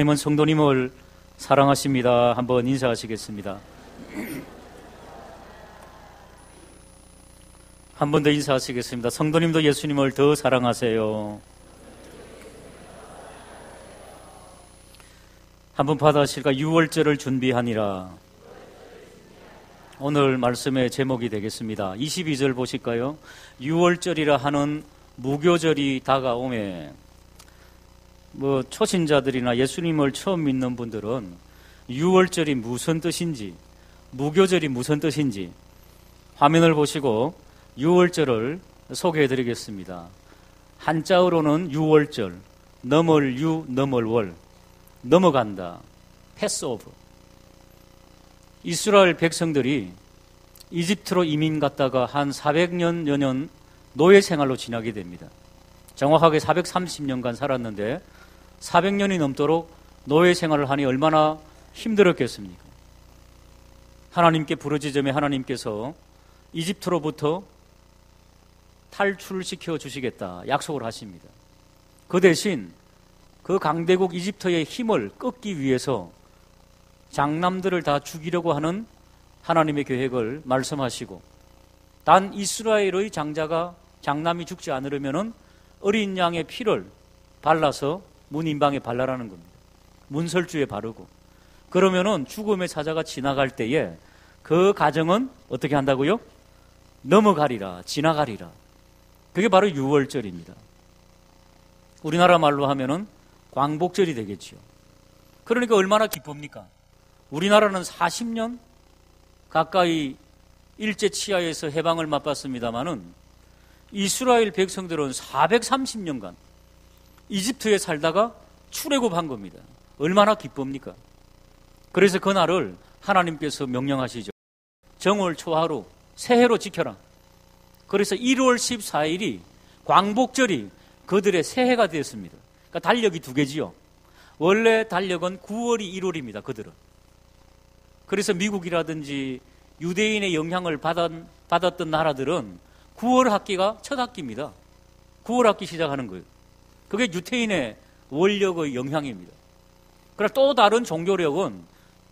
하나님은 성도님을 사랑하십니다. 한번 인사하시겠습니다. 한 번 더 인사하시겠습니다. 성도님도 예수님을 더 사랑하세요. 한번 받아실까? 6월절을 준비하니라. 오늘 말씀의 제목이 되겠습니다. 22절 보실까요? 6월절이라 하는 무교절이 다가오매 초신자들이나 예수님을 처음 믿는 분들은 6월절이 무슨 뜻인지, 무교절이 무슨 뜻인지 화면을 보시고 6월절을 소개해 드리겠습니다. 한자어로는 6월절, 넘을 유, 넘을 월, 넘어간다, 패스오브. 이스라엘 백성들이 이집트로 이민 갔다가 한 400년여 년 노예 생활로 지나게 됩니다. 정확하게 430년간 살았는데 400년이 넘도록 노예 생활을 하니 얼마나 힘들었겠습니까? 하나님께 부르짖음에 하나님께서 이집트로부터 탈출을 시켜 주시겠다 약속을 하십니다. 그 대신 그 강대국 이집트의 힘을 꺾기 위해서 장남들을 다 죽이려고 하는 하나님의 계획을 말씀하시고, 단 이스라엘의 장남이 죽지 않으려면 어린 양의 피를 발라서 문 인방에 발라라는 겁니다. 문설주에 바르고, 그러면은 죽음의 사자가 지나갈 때에 그 가정은 어떻게 한다고요? 넘어가리라, 지나가리라. 그게 바로 6월절입니다. 우리나라 말로 하면은 광복절이 되겠지요. 그러니까 얼마나 기쁩니까? 우리나라는 40년 가까이 일제 치하에서 해방을 맛봤습니다마는 이스라엘 백성들은 430년간 이집트에 살다가 출애굽한 겁니다. 얼마나 기쁩니까? 그래서 그날을 하나님께서 명령하시죠. 정월 초하루 새해로 지켜라. 그래서 1월 14일이 광복절이 그들의 새해가 되었습니다. 그러니까 달력이 두 개지요. 원래 달력은 9월이 1월입니다. 그들은. 그래서 미국이라든지 유대인의 영향을 받았던 나라들은 9월 학기가 첫 학기입니다. 9월 학기 시작하는 거예요. 그게 유태인의 원력의 영향입니다. 그러나 또 다른 종교력은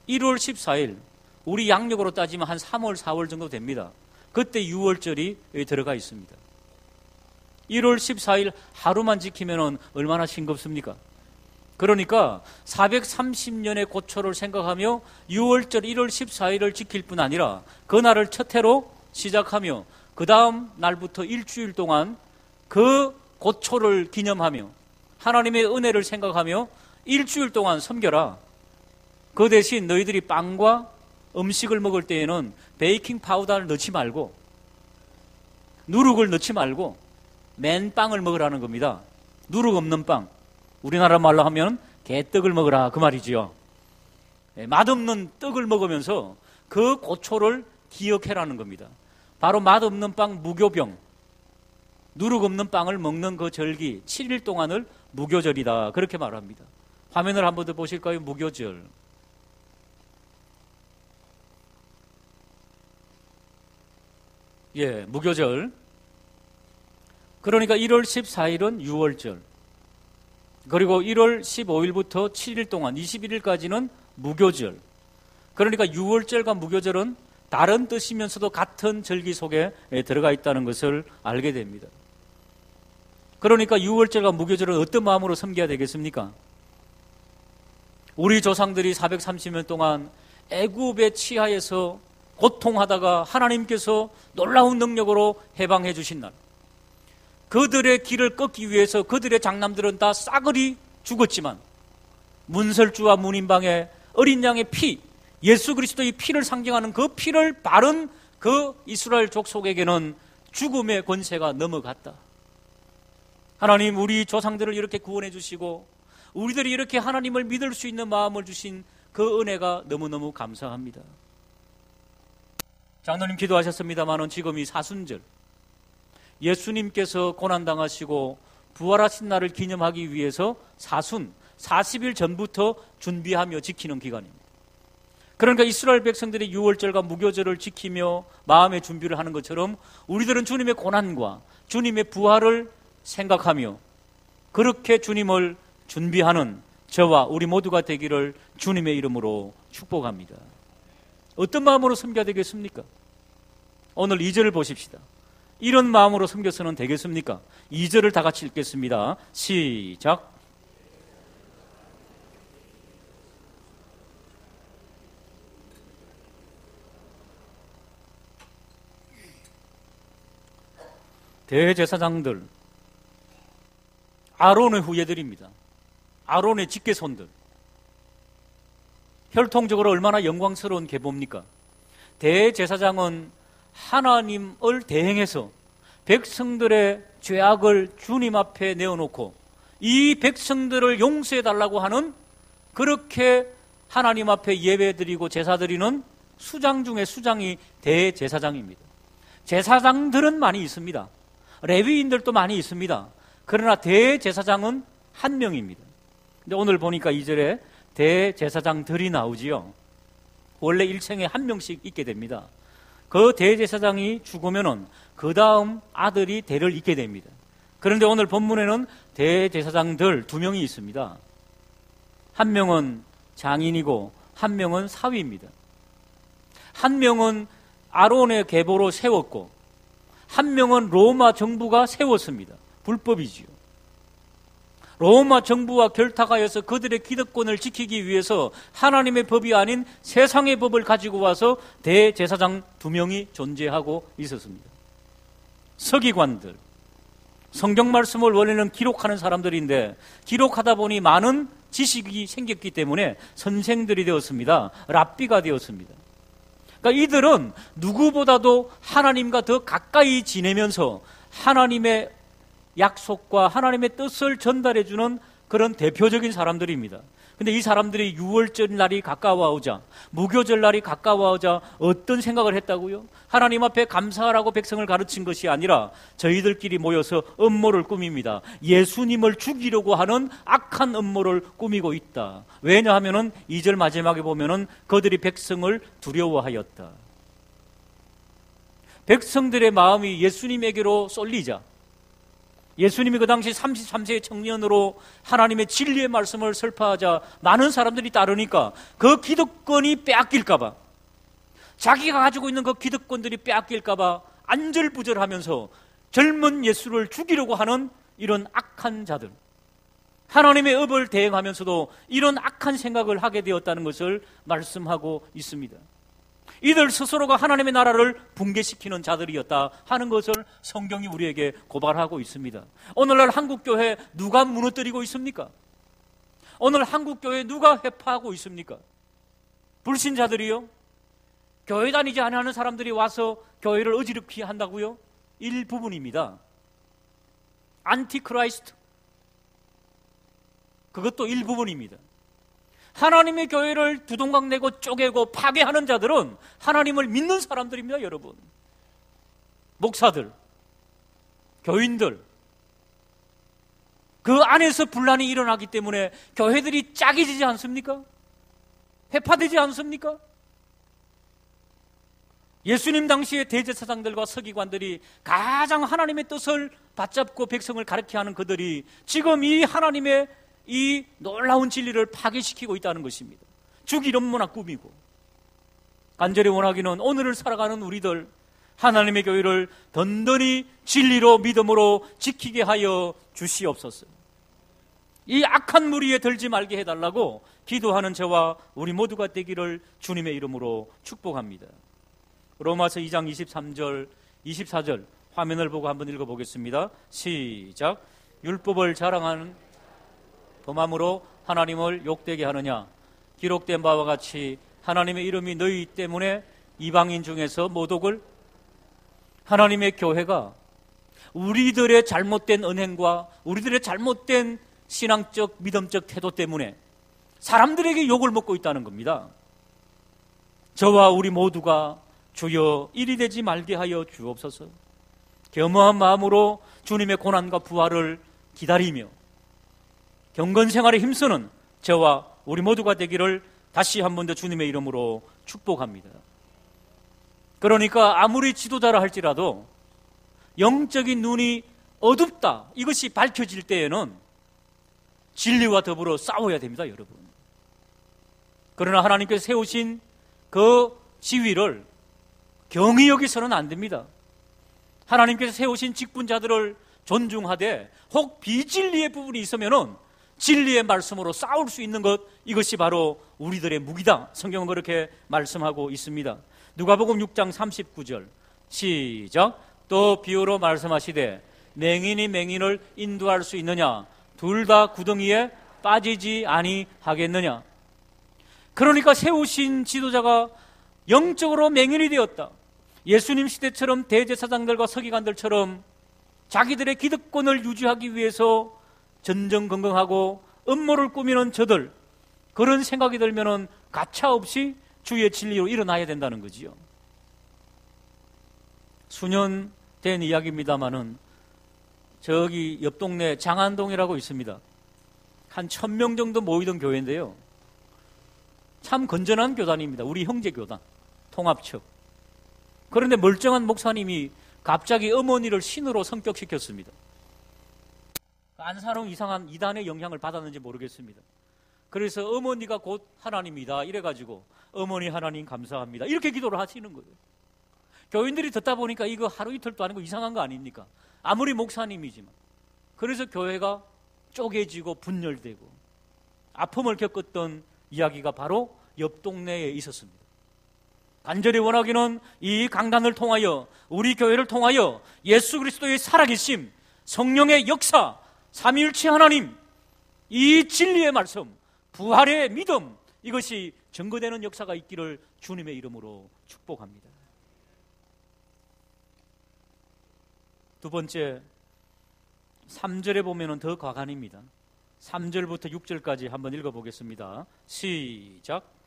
1월 14일, 우리 양력으로 따지면 한 3월, 4월 정도 됩니다. 그때 6월절이 들어가 있습니다. 1월 14일 하루만 지키면 얼마나 싱겁습니까? 그러니까 430년의 고초를 생각하며 6월절 1월 14일을 지킬 뿐 아니라 그날을 첫 해로 시작하며 그 다음 날부터 일주일 동안 그 고초를 기념하며 하나님의 은혜를 생각하며 일주일 동안 섬겨라. 그 대신 너희들이 빵과 음식을 먹을 때에는 베이킹 파우더를 넣지 말고 누룩을 넣지 말고 맨 빵을 먹으라는 겁니다. 누룩 없는 빵. 우리나라 말로 하면 개떡을 먹으라 그 말이지요. 맛없는 떡을 먹으면서 그 고초를 기억해라는 겁니다. 바로 맛없는 빵 무교병, 누룩 없는 빵을 먹는 그 절기 7일 동안을 무교절이다 그렇게 말합니다. 화면을 한번 더 보실까요? 무교절. 무교절. 그러니까 1월 14일은 6월절, 그리고 1월 15일부터 7일 동안 21일까지는 무교절. 그러니까 6월절과 무교절은 다른 뜻이면서도 같은 절기 속에 들어가 있다는 것을 알게 됩니다. 그러니까 6월절과 무교절은 어떤 마음으로 섬겨야 되겠습니까? 우리 조상들이 430년 동안 애굽의 치하에서 고통하다가 하나님께서 놀라운 능력으로 해방해 주신 날, 그들의 길을 꺾기 위해서 그들의 장남들은 다 싸그리 죽었지만 문설주와 문인방에 어린 양의 피, 예수 그리스도의 피를 상징하는 그 피를 바른 그 이스라엘 족속에게는 죽음의 권세가 넘어갔다. 하나님, 우리 조상들을 이렇게 구원해 주시고 우리들이 이렇게 하나님을 믿을 수 있는 마음을 주신 그 은혜가 너무너무 감사합니다. 장로님 기도하셨습니다마는 지금 이 사순절, 예수님께서 고난당하시고 부활하신 날을 기념하기 위해서 사순 40일 전부터 준비하며 지키는 기간입니다. 그러니까 이스라엘 백성들이 6월절과 무교절을 지키며 마음의 준비를 하는 것처럼 우리들은 주님의 고난과 주님의 부활을 생각하며 그렇게 주님을 준비하는 저와 우리 모두가 되기를 주님의 이름으로 축복합니다. 어떤 마음으로 섬겨야 되겠습니까? 오늘 2절을 보십시다. 이런 마음으로 섬겨서는 되겠습니까? 2절을 다 같이 읽겠습니다. 시작. 대제사장들, 아론의 후예들입니다. 아론의 직계손들. 혈통적으로 얼마나 영광스러운 계보입니까? 대제사장은 하나님을 대행해서 백성들의 죄악을 주님 앞에 내어놓고 이 백성들을 용서해달라고 하는, 그렇게 하나님 앞에 예배드리고 제사드리는 수장 중에 수장이 대제사장입니다. 제사장들은 많이 있습니다. 레위인들도 많이 있습니다. 그러나 대제사장은 한 명입니다. 근데 오늘 보니까 2절에 대제사장들이 나오지요. 원래 일생에 한 명씩 있게 됩니다. 그 대제사장이 죽으면은 그 다음 아들이 대를 잇게 됩니다. 그런데 오늘 본문에는 대제사장들 2명이 있습니다. 한 명은 장인이고 한 명은 사위입니다. 한 명은 아론의 계보로 세웠고 한 명은 로마 정부가 세웠습니다. 불법이지요. 로마 정부와 결탁하여서 그들의 기득권을 지키기 위해서 하나님의 법이 아닌 세상의 법을 가지고 와서 대제사장 2명이 존재하고 있었습니다. 서기관들, 성경 말씀을 원래는 기록하는 사람들인데 기록하다 보니 많은 지식이 생겼기 때문에 선생들이 되었습니다. 랍비가 되었습니다. 그러니까 이들은 누구보다도 하나님과 더 가까이 지내면서 하나님의 약속과 하나님의 뜻을 전달해주는 그런 대표적인 사람들입니다. 근데 이 사람들이 유월절 날이 가까워오자, 무교절 날이 가까워오자 어떤 생각을 했다고요? 하나님 앞에 감사하라고 백성을 가르친 것이 아니라 저희들끼리 모여서 음모를 꾸밉니다. 예수님을 죽이려고 하는 악한 음모를 꾸미고 있다. 왜냐하면은 2절 마지막에 보면은 그들이 백성을 두려워하였다. 백성들의 마음이 예수님에게로 쏠리자, 예수님이 그 당시 33세의 청년으로 하나님의 진리의 말씀을 설파하자 많은 사람들이 따르니까 그 기득권이 빼앗길까봐, 자기가 가지고 있는 그 기득권들이 빼앗길까봐 안절부절하면서 젊은 예수를 죽이려고 하는 이런 악한 자들, 하나님의 업을 대행하면서도 이런 악한 생각을 하게 되었다는 것을 말씀하고 있습니다. 이들 스스로가 하나님의 나라를 붕괴시키는 자들이었다 하는 것을 성경이 우리에게 고발하고 있습니다. 오늘날 한국교회 누가 무너뜨리고 있습니까? 오늘 한국교회 누가 회파하고 있습니까? 불신자들이요? 교회 다니지 않는 사람들이 와서 교회를 어지럽게 한다고요? 일부분입니다. 안티크라이스트, 그것도 일부분입니다. 하나님의 교회를 두동강 내고 쪼개고 파괴하는 자들은 하나님을 믿는 사람들입니다, 여러분. 목사들, 교인들, 그 안에서 분란이 일어나기 때문에 교회들이 짝이지지 않습니까? 회파되지 않습니까? 예수님 당시의 대제사장들과 서기관들이 가장 하나님의 뜻을 받잡고 백성을 가르치게 하는 그들이 지금 이 하나님의 이 놀라운 진리를 파괴시키고 있다는 것입니다. 죽이는 문화 꾸미고. 간절히 원하기는 오늘을 살아가는 우리들, 하나님의 교회를 든든히 진리로 믿음으로 지키게 하여 주시옵소서. 이 악한 무리에 들지 말게 해달라고 기도하는 저와 우리 모두가 되기를 주님의 이름으로 축복합니다. 로마서 2장 23절, 24절 화면을 보고 한번 읽어보겠습니다. 시작. 율법을 자랑하는 범함으로 하나님을 욕되게 하느냐? 기록된 바와 같이 하나님의 이름이 너희 때문에 이방인 중에서 모독을. 하나님의 교회가 우리들의 잘못된 언행과 우리들의 잘못된 신앙적 믿음적 태도 때문에 사람들에게 욕을 먹고 있다는 겁니다. 저와 우리 모두가 주여 이리 되지 말게 하여 주옵소서. 겸허한 마음으로 주님의 고난과 부활을 기다리며 경건 생활에 힘쓰는 저와 우리 모두가 되기를 다시 한 번 더 주님의 이름으로 축복합니다. 그러니까 아무리 지도자라 할지라도 영적인 눈이 어둡다, 이것이 밝혀질 때에는 진리와 더불어 싸워야 됩니다, 여러분. 그러나 하나님께서 세우신 그 지위를 경히 여기서는 안 됩니다. 하나님께서 세우신 직분자들을 존중하되 혹 비진리의 부분이 있으면은 진리의 말씀으로 싸울 수 있는 것, 이것이 바로 우리들의 무기다. 성경은 그렇게 말씀하고 있습니다. 누가복음 6장 39절 시작. 또 비유로 말씀하시되 맹인이 맹인을 인도할 수 있느냐? 둘 다 구덩이에 빠지지 아니하겠느냐? 그러니까 세우신 지도자가 영적으로 맹인이 되었다. 예수님 시대처럼 대제사장들과 서기관들처럼 자기들의 기득권을 유지하기 위해서 전전긍긍하고 음모를 꾸미는 저들, 그런 생각이 들면은 가차없이 주의 진리로 일어나야 된다는 거지요. 수년 된 이야기입니다마는 저기 옆 동네 장안동이라고 있습니다. 한 1000명 정도 모이던 교회인데요, 참 건전한 교단입니다. 우리 형제 교단, 통합측. 그런데 멀쩡한 목사님이 갑자기 어머니를 신으로 성격시켰습니다. 안사롱 이상한 이단의 영향을 받았는지 모르겠습니다. 그래서 어머니가 곧 하나님이다 이래가지고 어머니 하나님 감사합니다 이렇게 기도를 하시는 거예요. 교인들이 듣다 보니까 이거 하루 이틀도 아니고 이상한 거 아닙니까? 아무리 목사님이지만. 그래서 교회가 쪼개지고 분열되고 아픔을 겪었던 이야기가 바로 옆 동네에 있었습니다. 간절히 원하기는 이 강단을 통하여, 우리 교회를 통하여 예수 그리스도의 살아계심, 성령의 역사, 삼위일체 하나님, 이 진리의 말씀, 부활의 믿음, 이것이 증거되는 역사가 있기를 주님의 이름으로 축복합니다. 두 번째, 3절에 보면 더 과간입니다. 3절부터 6절까지 한번 읽어보겠습니다. 시작.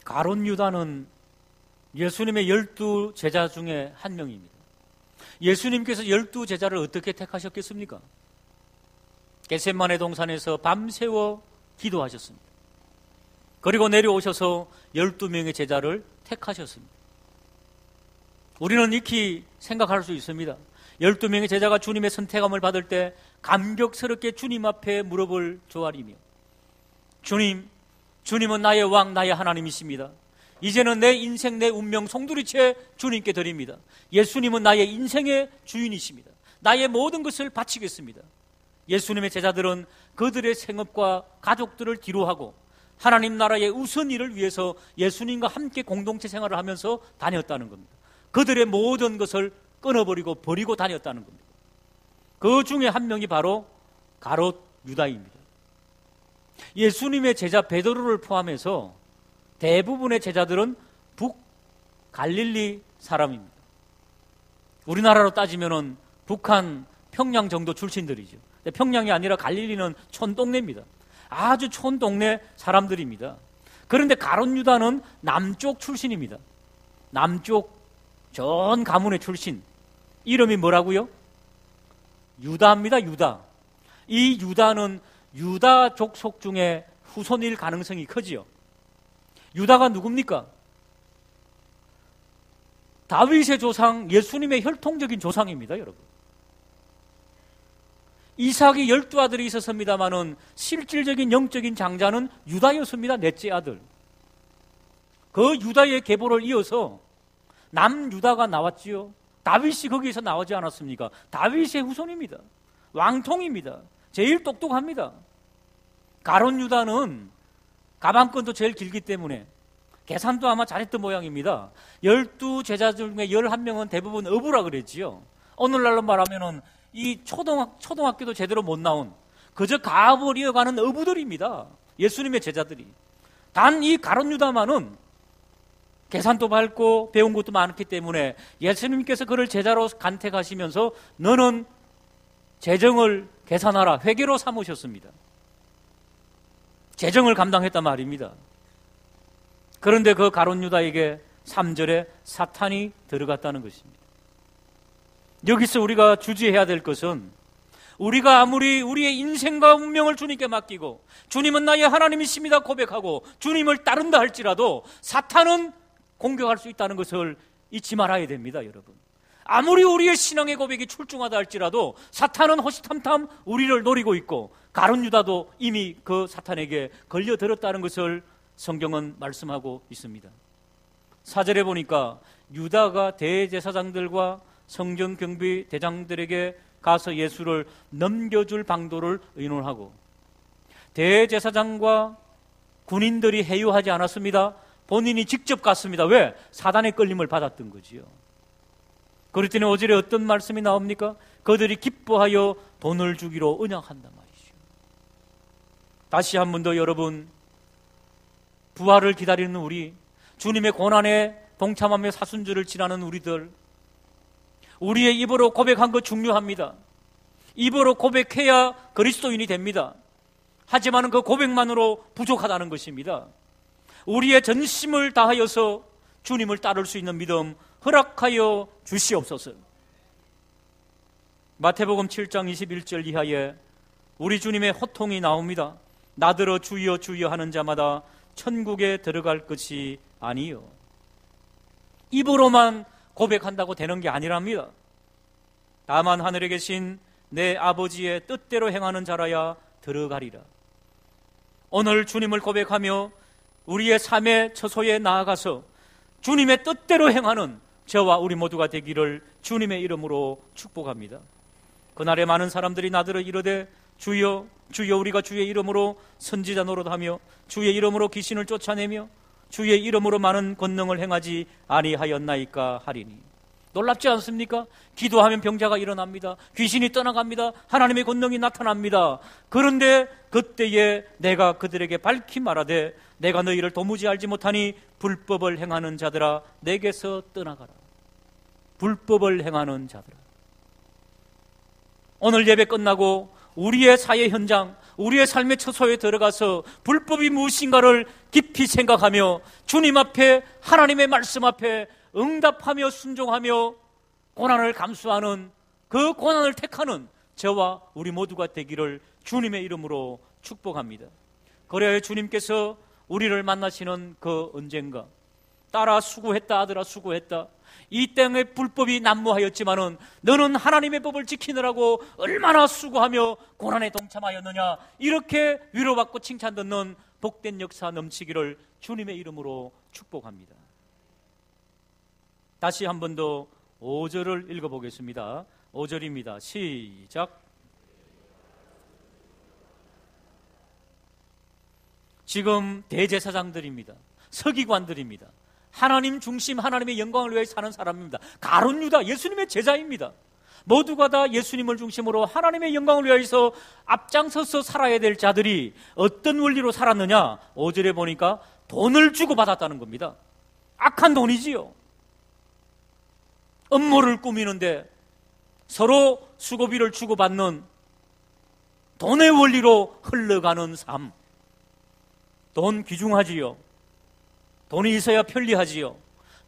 가룟 유다는 예수님의 12 제자 중에 한 명입니다. 예수님께서 12 제자를 어떻게 택하셨겠습니까? 겟세마네 동산에서 밤새워 기도하셨습니다. 그리고 내려오셔서 12명의 제자를 택하셨습니다. 우리는 익히 생각할 수 있습니다. 12명의 제자가 주님의 선택함을 받을 때 감격스럽게 주님 앞에 물어볼 조알이며, 주님은 나의 왕, 나의 하나님이십니다. 이제는 내 인생, 내 운명 송두리째 주님께 드립니다. 예수님은 나의 인생의 주인이십니다. 나의 모든 것을 바치겠습니다. 예수님의 제자들은 그들의 생업과 가족들을 뒤로하고 하나님 나라의 우선 일을 위해서 예수님과 함께 공동체 생활을 하면서 다녔다는 겁니다. 그들의 모든 것을 끊어버리고 버리고 다녔다는 겁니다. 그 중에 한 명이 바로 가롯 유다입니다. 예수님의 제자 베드로를 포함해서 대부분의 제자들은 북갈릴리 사람입니다. 우리나라로 따지면 북한 평양 정도 출신들이죠. 근데 평양이 아니라 갈릴리는 촌동네입니다. 아주 촌동네 사람들입니다. 그런데 가룟 유다는 남쪽 출신입니다. 남쪽 전 가문의 출신. 이름이 뭐라고요? 유다입니다. 유다. 이 유다는 유다 족속 중에 후손일 가능성이 크지요. 유다가 누굽니까? 다윗의 조상, 예수님의 혈통적인 조상입니다, 여러분. 이삭이 12아들이 있었습니다마는 실질적인 영적인 장자는 유다였습니다. 넷째 아들. 그 유다의 계보를 이어서 남유다가 나왔지요. 다윗이 거기에서 나오지 않았습니까? 다윗의 후손입니다. 왕통입니다. 제일 똑똑합니다. 가룟 유다는 가방끈도 제일 길기 때문에 계산도 아마 잘했던 모양입니다. 12 제자 중에 11명은 대부분 어부라 그랬지요. 오늘날로 말하면은 이 초등학교도 제대로 못 나온 그저 가업을 이어가는 어부들입니다. 예수님의 제자들이. 단 이 가룟 유다만은 계산도 밝고 배운 것도 많기 때문에 예수님께서 그를 제자로 간택하시면서 너는 재정을 계산하라, 회계로 삼으셨습니다. 재정을 감당했단 말입니다. 그런데 그 가룟 유다에게 3절에 사탄이 들어갔다는 것입니다. 여기서 우리가 주지해야 될 것은 우리가 아무리 우리의 인생과 운명을 주님께 맡기고 주님은 나의 하나님이십니다 고백하고 주님을 따른다 할지라도 사탄은 공격할 수 있다는 것을 잊지 말아야 됩니다, 여러분. 아무리 우리의 신앙의 고백이 출중하다 할지라도 사탄은 호시탐탐 우리를 노리고 있고 가룟 유다도 이미 그 사탄에게 걸려들었다는 것을 성경은 말씀하고 있습니다. 4절에 보니까 유다가 대제사장들과 성전경비 대장들에게 가서 예수를 넘겨줄 방도를 의논하고, 대제사장과 군인들이 해유하지 않았습니다. 본인이 직접 갔습니다. 왜? 사단의 끌림을 받았던 거지요. 그랬더니 5절에 어떤 말씀이 나옵니까? 그들이 기뻐하여 돈을 주기로 언약한단 말이죠. 다시 한 번 더 여러분, 부활을 기다리는 우리, 주님의 고난에 동참하며 사순절을 지나는 우리들, 우리의 입으로 고백한 것 중요합니다. 입으로 고백해야 그리스도인이 됩니다. 하지만 그 고백만으로 부족하다는 것입니다. 우리의 전심을 다하여서 주님을 따를 수 있는 믿음 허락하여 주시옵소서. 마태복음 7장 21절 이하에 우리 주님의 호통이 나옵니다. 나더러 주여 주여 하는 자마다 천국에 들어갈 것이 아니요. 입으로만 고백한다고 되는 게 아니랍니다. 다만 하늘에 계신 내 아버지의 뜻대로 행하는 자라야 들어가리라. 오늘 주님을 고백하며 우리의 삶의 처소에 나아가서 주님의 뜻대로 행하는 저와 우리 모두가 되기를 주님의 이름으로 축복합니다. 그날에 많은 사람들이 나더러 이르되 주여 주여 우리가 주의 이름으로 선지자 노릇하며 주의 이름으로 귀신을 쫓아내며 주의 이름으로 많은 권능을 행하지 아니하였나이까 하리니. 놀랍지 않습니까? 기도하면 병자가 일어납니다. 귀신이 떠나갑니다. 하나님의 권능이 나타납니다. 그런데 그때에 내가 그들에게 밝히 말하되 내가 너희를 도무지 알지 못하니 불법을 행하는 자들아 내게서 떠나가라. 불법을 행하는 자들아. 오늘 예배 끝나고 우리의 사회 현장, 우리의 삶의 처소에 들어가서 불법이 무엇인가를 깊이 생각하며 주님 앞에, 하나님의 말씀 앞에 응답하며 순종하며 고난을 감수하는, 그 고난을 택하는 저와 우리 모두가 되기를 주님의 이름으로 축복합니다. 그래야 주님께서 우리를 만나시는 그 언젠가, 딸아 수고했다, 아들아 수고했다, 이 땅에 불법이 난무하였지만은 너는 하나님의 법을 지키느라고 얼마나 수고하며 고난에 동참하였느냐, 이렇게 위로받고 칭찬 듣는 복된 역사 넘치기를 주님의 이름으로 축복합니다. 다시 한 번 더 5절을 읽어보겠습니다. 5절입니다. 시작. 지금 대제사장들입니다. 서기관들입니다. 하나님 중심, 하나님의 영광을 위해 사는 사람입니다. 가룟 유다, 예수님의 제자입니다. 모두가 다 예수님을 중심으로 하나님의 영광을 위해서 앞장서서 살아야 될 자들이 어떤 원리로 살았느냐? 5절에 보니까 돈을 주고 받았다는 겁니다. 악한 돈이지요. 음모를 꾸미는데 서로 수고비를 주고받는 돈의 원리로 흘러가는 삶. 돈 귀중하지요. 돈이 있어야 편리하지요.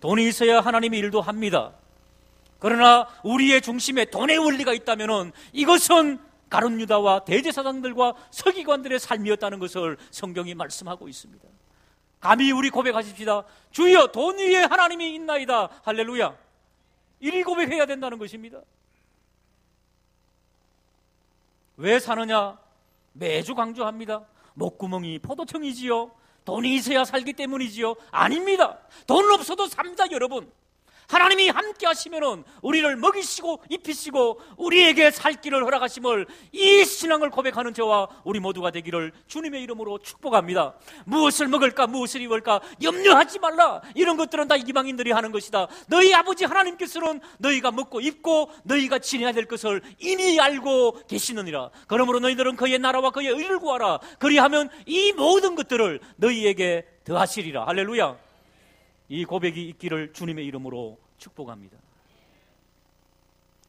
돈이 있어야 하나님의 일도 합니다. 그러나 우리의 중심에 돈의 원리가 있다면 이것은 가룟 유다와 대제사장들과 서기관들의 삶이었다는 것을 성경이 말씀하고 있습니다. 감히 우리 고백하십시다. 주여 돈 위에 하나님이 있나이다. 할렐루야. 이리 고백해야 된다는 것입니다. 왜 사느냐? 매주 강조합니다. 목구멍이 포도청이지요. 돈이 있어야 살기 때문이지요. 아닙니다. 돈 없어도 삽니다, 여러분. 하나님이 함께 하시면은 우리를 먹이시고 입히시고 우리에게 살 길을 허락하심을, 이 신앙을 고백하는 저와 우리 모두가 되기를 주님의 이름으로 축복합니다. 무엇을 먹을까, 무엇을 입을까 염려하지 말라. 이런 것들은 다 이방인들이 하는 것이다. 너희 아버지 하나님께서는 너희가 먹고 입고 너희가 지내야 될 것을 이미 알고 계시느니라. 그러므로 너희들은 그의 나라와 그의 의를 구하라. 그리하면 이 모든 것들을 너희에게 더하시리라. 할렐루야. 이 고백이 있기를 주님의 이름으로 축복합니다.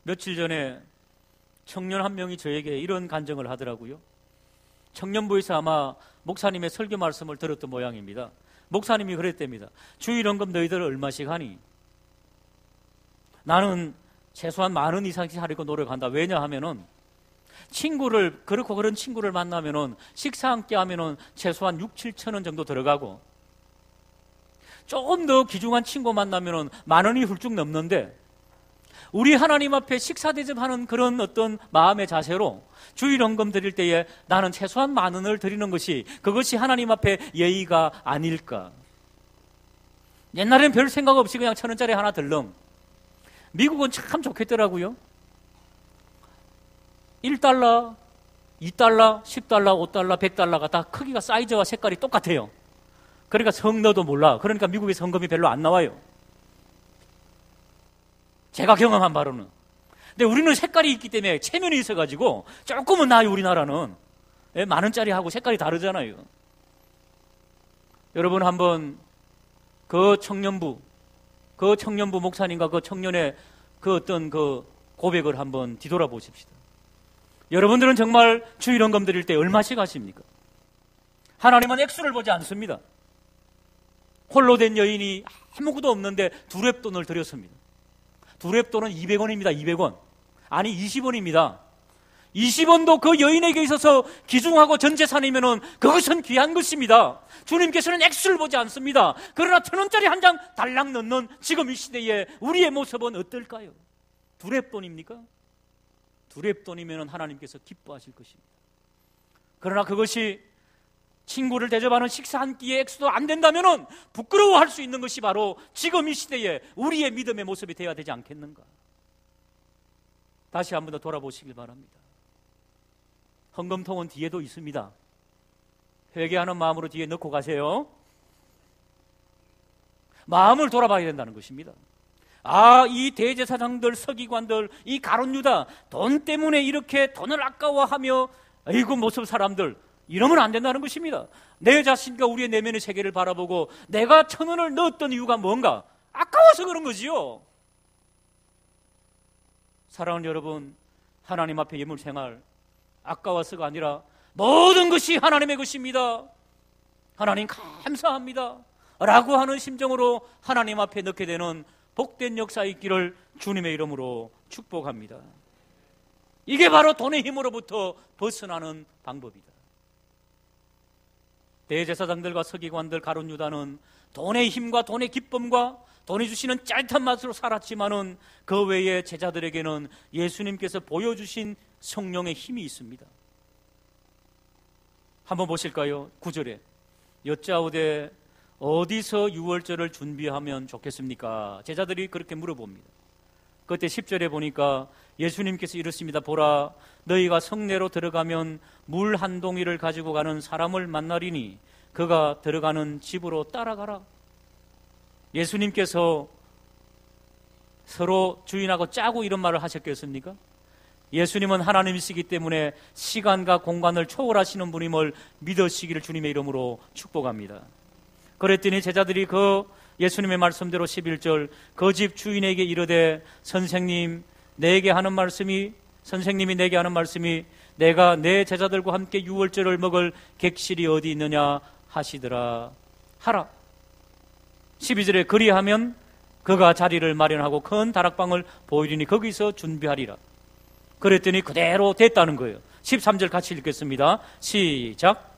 며칠 전에 청년 한 명이 저에게 이런 간증을 하더라고요. 청년부에서 아마 목사님의 설교 말씀을 들었던 모양입니다. 목사님이 그랬답니다. 주일연금 너희들 얼마씩 하니? 나는 최소한 10,000원 이상씩 하려고 노력한다. 왜냐하면은 친구를, 그렇고 그런 친구를 만나면은 식사 함께 하면은 최소한 6-7천 원 정도 들어가고, 조금 더 귀중한 친구 만나면은 10,000원이 훌쩍 넘는데, 우리 하나님 앞에 식사 대접하는 그런 어떤 마음의 자세로 주일헌금 드릴 때에 나는 최소한 10,000원을 드리는 것이, 그것이 하나님 앞에 예의가 아닐까. 옛날엔 별 생각 없이 그냥 1,000원짜리 하나 들렁. 미국은 참 좋겠더라고요. 1달러, 2달러, 10달러, 5달러, 100달러가 다 크기가, 사이즈와 색깔이 똑같아요. 그러니까 성너도 몰라. 그러니까 미국의 성금이 별로 안 나와요. 제가 경험한 바로는. 근데 우리는 색깔이 있기 때문에 체면이 있어가지고 조금은 나아요. 우리나라는 10,000원짜리하고 색깔이 다르잖아요. 여러분 한번 그 청년부 목사님과 그 청년의 그 어떤 그 고백을 한번 뒤돌아보십시다. 여러분들은 정말 주일헌금 드릴 때 얼마씩 하십니까? 하나님은 액수를 보지 않습니다. 홀로 된 여인이 아무것도 없는데 두렙돈을 드렸습니다. 두렙돈은 200원입니다. 200원. 아니 20원입니다. 20원도 그 여인에게 있어서 귀중하고 전재산이면은 그것은 귀한 것입니다. 주님께서는 액수를 보지 않습니다. 그러나 1,000원짜리 한 장 달랑 넣는 지금 이 시대에 우리의 모습은 어떨까요? 두렙돈입니까? 두렙돈이면 하나님께서 기뻐하실 것입니다. 그러나 그것이 친구를 대접하는 식사 한 끼의 액수도 안 된다면 부끄러워할 수 있는 것이 바로 지금 이 시대에 우리의 믿음의 모습이 되어야 되지 않겠는가. 다시 한 번 더 돌아보시길 바랍니다. 헌금통은 뒤에도 있습니다. 회개하는 마음으로 뒤에 넣고 가세요. 마음을 돌아봐야 된다는 것입니다. 이 대제사장들, 서기관들, 이 가룟 유다, 돈 때문에 이렇게 돈을 아까워하며 아이고 모습 사람들, 이러면 안 된다는 것입니다. 내 자신과 우리의 내면의 세계를 바라보고 내가 1,000원을 넣었던 이유가 뭔가? 아까워서 그런 거지요. 사랑하는 여러분, 하나님 앞에 예물 생활 아까워서가 아니라 모든 것이 하나님의 것입니다. 하나님 감사합니다 라고 하는 심정으로 하나님 앞에 넣게 되는 복된 역사 있기를 주님의 이름으로 축복합니다. 이게 바로 돈의 힘으로부터 벗어나는 방법이다. 대제사장들과 서기관들, 가룟 유다는 돈의 힘과 돈의 기쁨과 돈이 주시는 짜릿한 맛으로 살았지만은 그 외에 제자들에게는 예수님께서 보여주신 성령의 힘이 있습니다. 한번 보실까요? 9절에 여짜오되 어디서 유월절을 준비하면 좋겠습니까? 제자들이 그렇게 물어봅니다. 그때 10절에 보니까 예수님께서 이렇습니다. 보라, 너희가 성내로 들어가면 물 한 동이를 가지고 가는 사람을 만나리니 그가 들어가는 집으로 따라가라. 예수님께서 서로 주인하고 짜고 이런 말을 하셨겠습니까? 예수님은 하나님이시기 때문에 시간과 공간을 초월하시는 분임을 믿으시기를 주님의 이름으로 축복합니다. 그랬더니 제자들이 그 예수님의 말씀대로 11절 그 집 주인에게 이르되 선생님이 내게 하는 말씀이 내가 내 제자들과 함께 유월절을 먹을 객실이 어디 있느냐 하시더라 하라. 12절에 그리하면 그가 자리를 마련하고 큰 다락방을 보이리니 거기서 준비하리라. 그랬더니 그대로 됐다는 거예요. 13절 같이 읽겠습니다. 시작.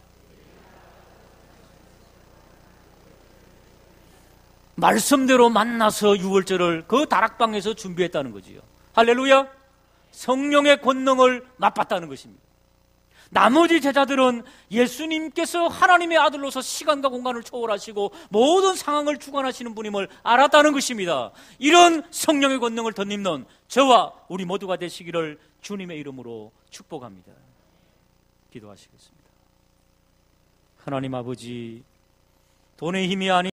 말씀대로 만나서 유월절을 그 다락방에서 준비했다는 거지요. 할렐루야. 성령의 권능을 맛봤다는 것입니다. 나머지 제자들은 예수님께서 하나님의 아들로서 시간과 공간을 초월하시고 모든 상황을 주관하시는 분임을 알았다는 것입니다. 이런 성령의 권능을 덧입는 저와 우리 모두가 되시기를 주님의 이름으로 축복합니다. 기도하시겠습니다. 하나님 아버지, 돈의 힘이 아닌